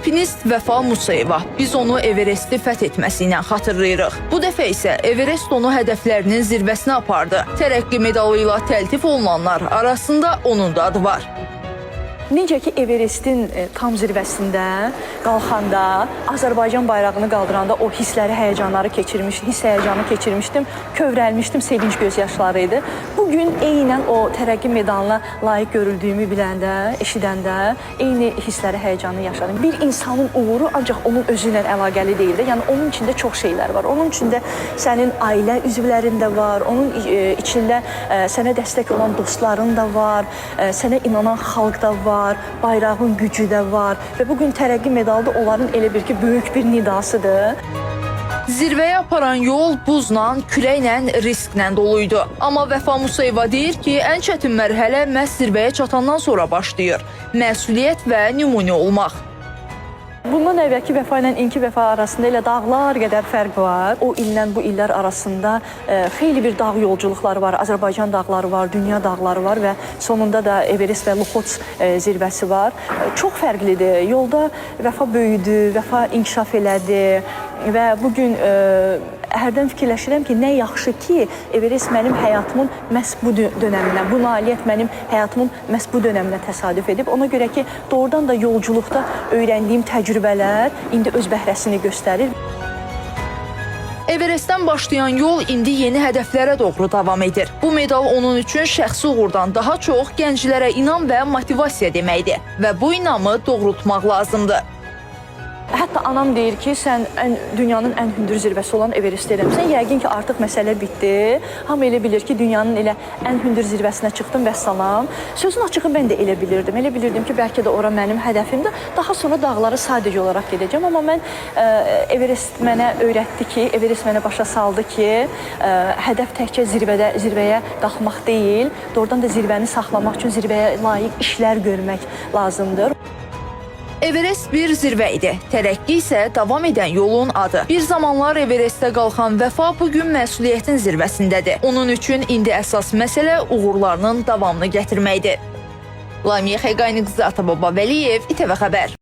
Alpinist Vəfa Musayeva. Biz onu Everesti fəth etməsi ilə xatırlayırıq. Bu dəfə isə Everest onu hədəflərinin zirvəsinə apardı. Tərəqqi medalı ilə təltif olunanlar arasında onun da adı var. Necə ki, Everestin tam zirvəsində qalxanda, Azərbaycan bayrağını qaldıranda o hissləri, həyəcanı keçirmişdim, kövrəlmişdim, sevinç gözyaşları idi. Bugün eynən o tərəqqi medalına layiq görüldüyümü biləndə, eşidəndə eyni hissləri, həyəcanı yaşadım. Bir insanın uğuru ancaq onun özü ilə əlaqəli deyil də, yəni onun içində çox şeylər var. Onun içində sənin ailə üzvlərin də var, onun içində sənə dəstək olan dostların da var, sənə inanan xalq da var, bayrağın gücü də var və bugün tərəqqi medalı da onların elə bir ki, böyük bir nidasıdır. Zirvəyə aparan yol buzla, küləklə, risklə doluydu. Amma Vəfa Musayeva deyir ki, ən çətin mərhələ məhz zirvəyə çatandan sonra başlayır. Məsuliyyət və nümunə olmaq. Bundan əvvəlki Vəfa ilə indiki Vəfa arasında elə dağlar qədər fərq var. O illə bu illər arasında xeyli bir dağ yolculuqları var. Azərbaycan dağları var, dünya dağları var və sonunda da Everest və Luxots zirvəsi var. Çox fərqlidir. Yolda Vəfa böyüdü, Vəfa inkişaf elədi və bugün hərdən fikirləşirəm ki, nə yaxşı ki, Everest mənim həyatımın məhz bu dönəminə, bu nailiyyət mənim həyatımın məhz bu dönəminə təsadüf edib. Ona görə ki, doğrudan da yolculuqda öyrəndiyim təcrübələr indi öz bəhrəsini göstərir. Everestdən başlayan yol indi yeni hədəflərə doğru davam edir. Bu medal onun üçün şəxsi uğurdan daha çox gənclərə inam və motivasiya deməkdir və bu inamı doğrultmaq lazımdır. Hətta anam deyir ki, sən dünyanın ən hündür zirvəsi olan Everest eləmsən. Yəqin ki, artıq məsələ bitdi. Hamı elə bilir ki, dünyanın elə ən hündür zirvəsinə çıxdım və salam. Sözün açığı mən də elə bilirdim. Elə bilirdim ki, bəlkə də ora mənim hədəfimdir. Daha sonra dağları sadəcə olaraq gedəcəm. Amma mən Everest mənə öyrətdi ki, Everest mənə başa saldı ki, hədəf təkcə zirvəyə qalxmaq deyil, doğrudan da zirvəni saxlamaq üçün zirvəyə layiq işlər görmək lazımdır. Everest bir zirvə idi. Tərəqqi isə davam edən yolun adı. Bir zamanlar Everestdə qalxan Vəfa bugün məsuliyyətin zirvəsindədir. Onun üçün indi əsas məsələ uğurlarının davamını gətirməkdir. Lamiyə Xəqani qızı, Atababa Vəliyev, İTV Xəbər.